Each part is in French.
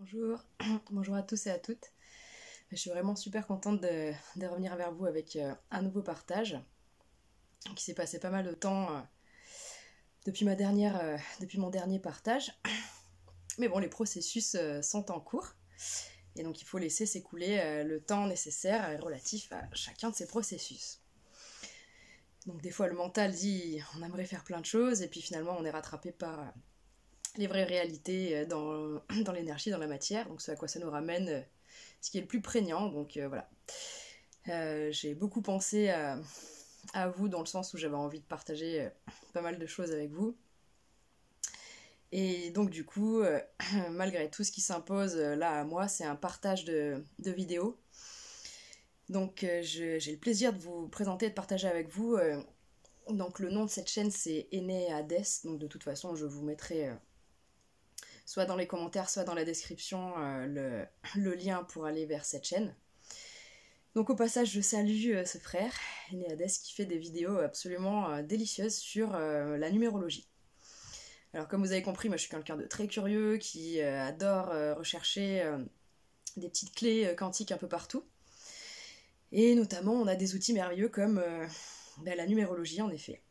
Bonjour, bonjour à tous et à toutes. Je suis vraiment super contente de revenir vers vous avec un nouveau partage. Il s'est passé pas mal de temps depuis depuis mon dernier partage. Mais bon, les processus sont en cours. Et donc il faut laisser s'écouler le temps nécessaire relatif à chacun de ces processus. Donc des fois le mental dit on aimerait faire plein de choses et puis finalement on est rattrapé par les vraies réalités dans l'énergie, dans la matière. Donc ce à quoi ça nous ramène ce qui est le plus prégnant. Donc voilà. J'ai beaucoup pensé à vous dans le sens où j'avais envie de partager pas mal de choses avec vous. Et donc du coup, malgré tout ce qui s'impose là à moi, c'est un partage de vidéos. Donc j'ai le plaisir de vous présenter et de partager avec vous. Donc le nom de cette chaîne c'est Enéades. Donc de toute façon je vous mettrai soit dans les commentaires, soit dans la description le lien pour aller vers cette chaîne. Donc au passage, je salue ce frère, Enéades, qui fait des vidéos absolument délicieuses sur la numérologie. Alors comme vous avez compris, moi je suis quelqu'un de très curieux, qui adore rechercher des petites clés quantiques un peu partout. Et notamment, on a des outils merveilleux comme la numérologie en effet.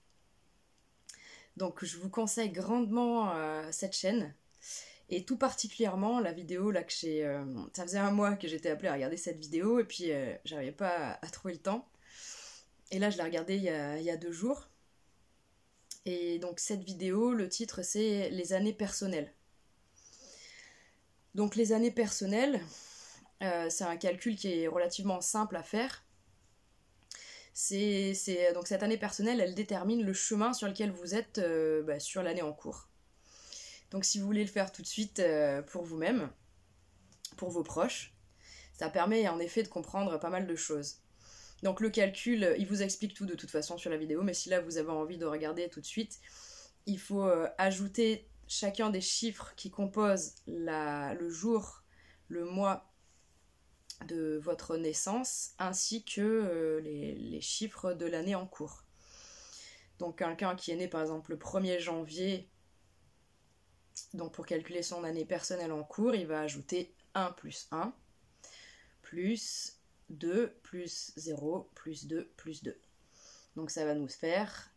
Donc je vous conseille grandement cette chaîne. Et tout particulièrement la vidéo là que j'ai... ça faisait un mois que j'étais appelée à regarder cette vidéo et puis j'arrivais pas à trouver le temps. Et là je l'ai regardée il y a 2 jours. Et donc cette vidéo, le titre c'est Les années personnelles. Donc les années personnelles, c'est un calcul qui est relativement simple à faire. Donc cette année personnelle, elle détermine le chemin sur lequel vous êtes sur l'année en cours. Donc si vous voulez le faire tout de suite pour vous-même, pour vos proches, ça permet en effet de comprendre pas mal de choses. Donc le calcul, il vous explique tout de toute façon sur la vidéo, mais si là vous avez envie de regarder tout de suite, il faut ajouter chacun des chiffres qui composent le jour, le mois de votre naissance, ainsi que les chiffres de l'année en cours. Donc quelqu'un qui est né par exemple le 1er janvier, donc pour calculer son année personnelle en cours, il va ajouter 1 plus 1, plus 2, plus 0, plus 2, plus 2. Donc ça va nous faire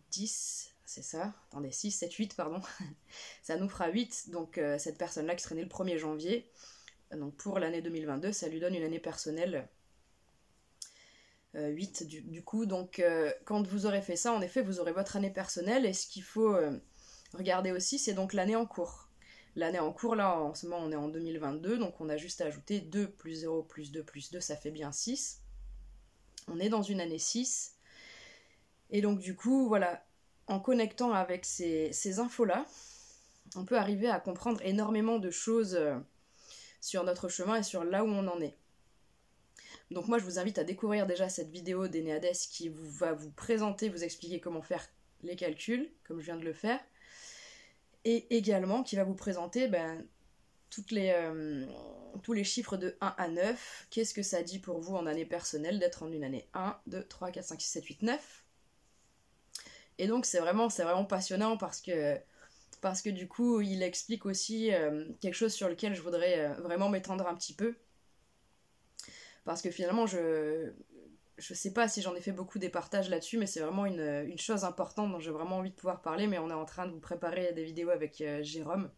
10, c'est ça, attendez, 6, 7, 8, pardon. Ça nous fera 8, donc cette personne-là qui serait née le 1er janvier, donc pour l'année 2022, ça lui donne une année personnelle 8 du coup. Donc quand vous aurez fait ça, en effet, vous aurez votre année personnelle, et ce qu'il faut regarder aussi, c'est donc l'année en cours. L'année en cours, là, en ce moment, on est en 2022, donc on a juste à ajouter 2 plus 0 plus 2 plus 2, ça fait bien 6. On est dans une année 6. Et donc, du coup, voilà, en connectant avec ces infos-là, on peut arriver à comprendre énormément de choses sur notre chemin et sur là où on en est. Donc moi, je vous invite à découvrir déjà cette vidéo d'Enéades qui va vous présenter, vous expliquer comment faire les calculs, comme je viens de le faire, et également qui va vous présenter tous les chiffres de 1 à 9. Qu'est-ce que ça dit pour vous en année personnelle d'être en une année 1, 2, 3, 4, 5, 6, 7, 8, 9. Et donc c'est vraiment passionnant parce que du coup il explique aussi quelque chose sur lequel je voudrais vraiment m'étendre un petit peu. Parce que finalement je sais pas si j'en ai fait beaucoup des partages là-dessus, mais c'est vraiment une chose importante dont j'ai vraiment envie de pouvoir parler, mais on est en train de vous préparer des vidéos avec Jérôme.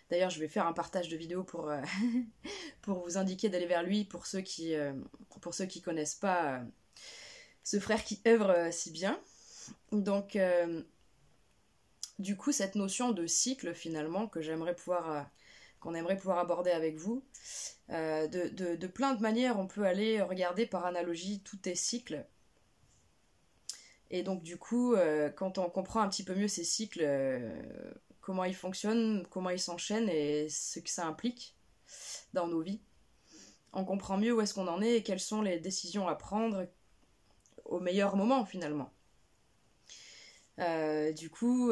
D'ailleurs, je vais faire un partage de vidéos pour, pour vous indiquer d'aller vers lui, pour ceux qui connaissent pas ce frère qui œuvre si bien. Donc, du coup, cette notion de cycle, finalement, qu'on aimerait pouvoir aborder avec vous, de plein de manières, on peut aller regarder par analogie tous tes cycles. Et donc, du coup, quand on comprend un petit peu mieux ces cycles, comment ils fonctionnent, comment ils s'enchaînent et ce que ça implique dans nos vies, on comprend mieux où est-ce qu'on en est et quelles sont les décisions à prendre au meilleur moment finalement. Du coup,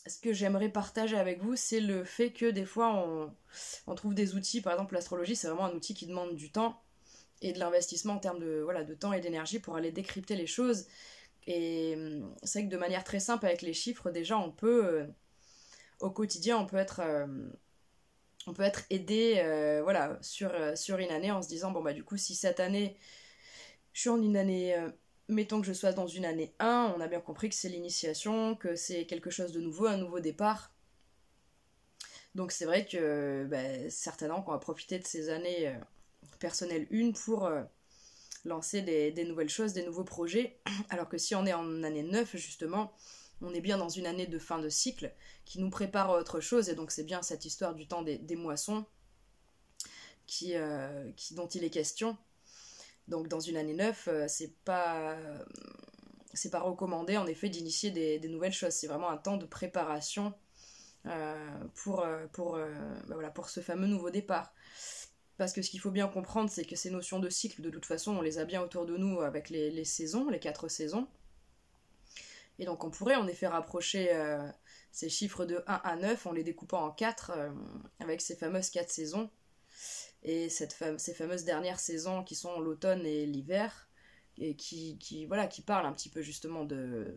ce que j'aimerais partager avec vous, c'est le fait que des fois on trouve des outils, par exemple l'astrologie, c'est vraiment un outil qui demande du temps et de l'investissement en termes de temps et d'énergie pour aller décrypter les choses. Et c'est vrai que de manière très simple avec les chiffres, déjà on peut au quotidien, on peut être aidé voilà, sur une année en se disant, bon bah du coup, si cette année, je suis en une année, mettons que je sois dans une année 1, on a bien compris que c'est l'initiation, que c'est quelque chose de nouveau, un nouveau départ. Donc c'est vrai que certainement qu'on va profiter de ces années personnelles 1 pour lancer des nouvelles choses, des nouveaux projets, alors que si on est en année 9, justement, on est bien dans une année de fin de cycle qui nous prépare à autre chose, et donc c'est bien cette histoire du temps des moissons dont il est question. Donc dans une année 9, c'est pas recommandé en effet d'initier des nouvelles choses, c'est vraiment un temps de préparation voilà, pour ce fameux nouveau départ. Parce que ce qu'il faut bien comprendre, c'est que ces notions de cycle, de toute façon, on les a bien autour de nous avec les saisons, les 4 saisons. Et donc on pourrait en effet rapprocher ces chiffres de 1 à 9 en les découpant en 4 avec ces fameuses 4 saisons. Et ces fameuses dernières saisons qui sont l'automne et l'hiver, et qui parlent un petit peu justement de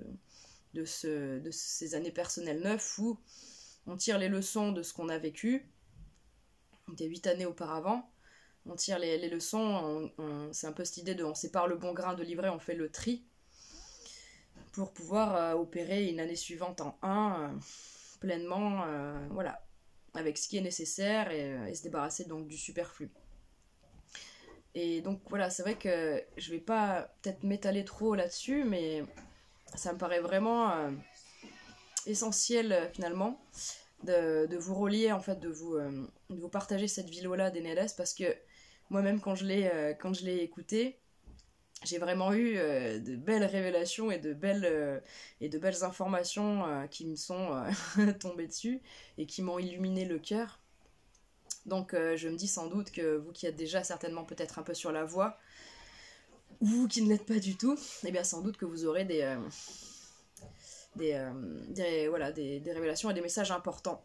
ces années personnelles 9 où on tire les leçons de ce qu'on a vécu des 8 années auparavant. On tire les leçons, c'est un peu cette idée de on sépare le bon grain de l'ivraie, on fait le tri pour pouvoir opérer une année suivante en 1 pleinement, voilà, avec ce qui est nécessaire et se débarrasser donc du superflu. Et donc voilà, c'est vrai que je vais pas peut-être m'étaler trop là-dessus, mais ça me paraît vraiment essentiel finalement de vous relier, en fait, de vous partager cette vidéo-là d'Enneades, parce que moi-même quand je l'ai écoutée, j'ai vraiment eu de belles révélations et de belles informations qui me sont tombées dessus et qui m'ont illuminé le cœur. Donc je me dis sans doute que vous qui êtes déjà certainement peut-être un peu sur la voie, ou vous qui ne l'êtes pas du tout, eh bien sans doute que vous aurez des révélations et des messages importants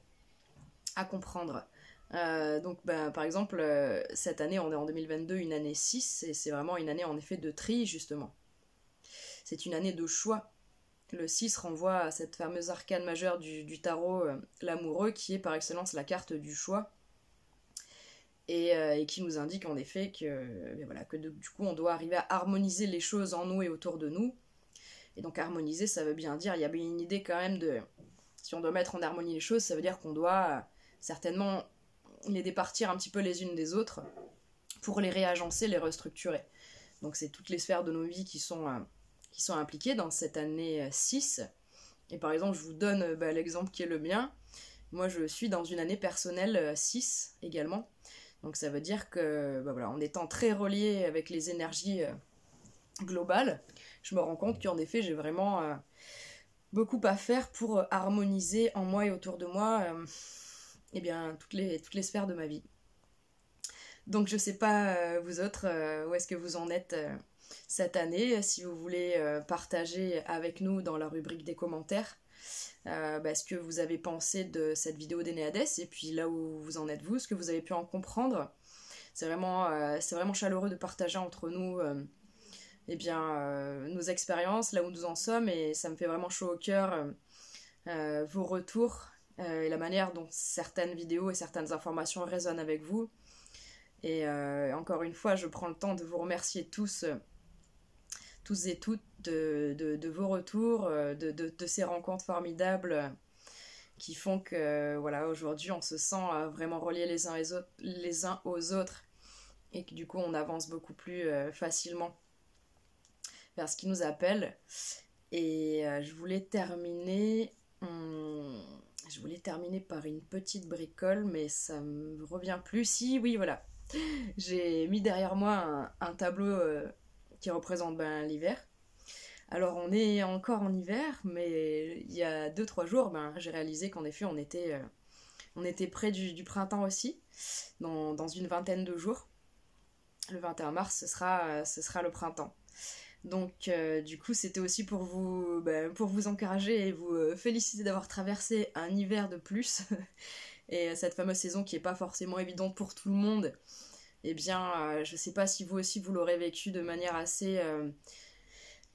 à comprendre. Donc par exemple, cette année, on est en 2022, une année 6, et c'est vraiment une année en effet de tri, justement. C'est une année de choix. Le 6 renvoie à cette fameuse arcane majeure du tarot, l'amoureux, qui est par excellence la carte du choix, et qui nous indique en effet que du coup on doit arriver à harmoniser les choses en nous et autour de nous. Et donc harmoniser, ça veut bien dire, il y a bien une idée quand même de... Si on doit mettre en harmonie les choses, ça veut dire qu'on doit certainement les départir un petit peu les unes des autres pour les réagencer, les restructurer. Donc c'est toutes les sphères de nos vies qui sont impliquées dans cette année 6. Et par exemple, je vous donne l'exemple qui est le mien. Moi, je suis dans une année personnelle 6 également. Donc ça veut dire que, en étant très relié avec les énergies globales, je me rends compte qu'en effet, j'ai vraiment beaucoup à faire pour harmoniser en moi et autour de moi toutes les sphères de ma vie. Donc je sais pas, vous autres, où est-ce que vous en êtes cette année, si vous voulez partager avec nous dans la rubrique des commentaires ce que vous avez pensé de cette vidéo d'Enneades, et puis là où vous en êtes vous, ce que vous avez pu en comprendre. C'est vraiment chaleureux de partager entre nous nos expériences, là où nous en sommes, et ça me fait vraiment chaud au cœur vos retours et la manière dont certaines vidéos et certaines informations résonnent avec vous. Et encore une fois, je prends le temps de vous remercier tous et toutes de vos retours, de ces rencontres formidables qui font que aujourd'hui on se sent vraiment reliés les uns aux autres, et que du coup on avance beaucoup plus facilement vers ce qui nous appelle. Et je voulais terminer par une petite bricole, mais ça me revient plus. Si, oui, voilà. J'ai mis derrière moi un tableau qui représente l'hiver. Alors on est encore en hiver, mais il y a 2-3 jours, j'ai réalisé qu'en effet on était près du printemps aussi, dans une vingtaine de jours. Le 21 mars, ce sera le printemps. Donc du coup c'était aussi pour vous encourager et vous féliciter d'avoir traversé un hiver de plus et cette fameuse saison qui n'est pas forcément évidente pour tout le monde. Eh bien je sais pas si vous aussi vous l'aurez vécu de manière assez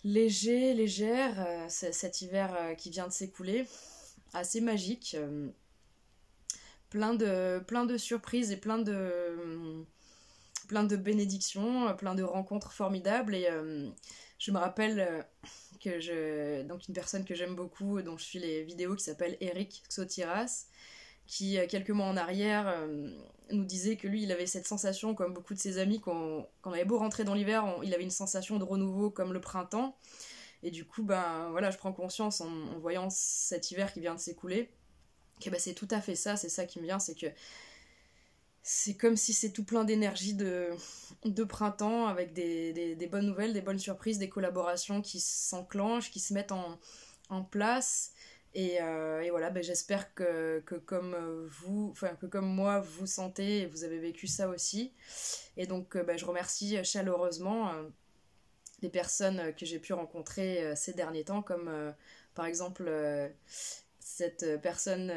légère, cet hiver qui vient de s'écouler, assez magique. plein de surprises et plein de bénédictions, plein de rencontres formidables. Et je me rappelle donc une personne que j'aime beaucoup, dont je suis les vidéos, qui s'appelle Eric Xotiras, qui, quelques mois en arrière, nous disait que lui, il avait cette sensation, comme beaucoup de ses amis, quand on avait beau rentrer dans l'hiver, il avait une sensation de renouveau comme le printemps. Et du coup, ben voilà, je prends conscience en voyant cet hiver qui vient de s'écouler, que ben, c'est tout à fait ça, c'est ça qui me vient, c'est que c'est comme si c'est tout plein d'énergie de printemps, avec des bonnes nouvelles, des bonnes surprises, des collaborations qui s'enclenchent, qui se mettent en place. Et voilà, ben j'espère que comme vous, enfin que comme moi, vous sentez et vous avez vécu ça aussi. Et donc ben, je remercie chaleureusement les personnes que j'ai pu rencontrer ces derniers temps, comme par exemple cette personne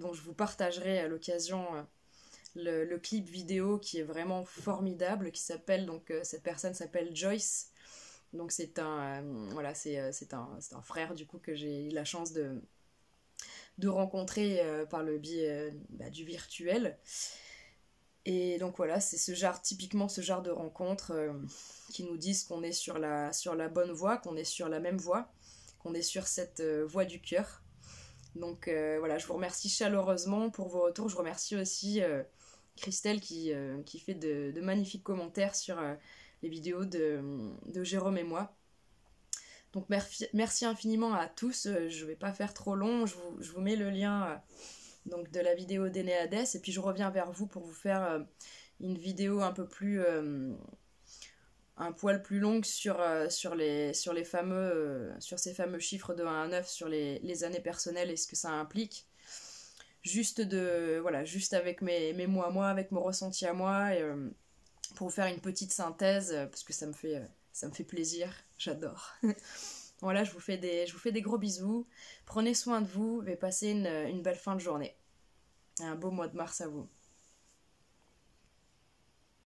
dont je vous partagerai à l'occasion le clip vidéo qui est vraiment formidable, qui s'appelle, donc cette personne s'appelle Joyce. Donc c'est voilà, c'est un frère du coup que j'ai eu la chance de rencontrer par le biais du virtuel. Et donc voilà, c'est typiquement ce genre de rencontres qui nous disent qu'on est sur la bonne voie, qu'on est sur la même voie, qu'on est sur cette voie du cœur. Donc voilà, je vous remercie chaleureusement pour vos retours. Je remercie aussi Christelle qui fait de magnifiques commentaires sur les vidéos de Jérôme et moi. Donc merci infiniment à tous. Je vais pas faire trop long, je vous mets le lien donc de la vidéo d'Enéades, et puis je reviens vers vous pour vous faire une vidéo un peu plus un poil plus longue sur ces fameux chiffres de 1 à 9, sur les années personnelles et ce que ça implique. Juste avec mes mots à moi, avec mon ressenti à moi, et pour vous faire une petite synthèse, parce que ça me fait plaisir, j'adore. Voilà, je vous fais des gros bisous, prenez soin de vous et passez une belle fin de journée. Et un beau mois de mars à vous.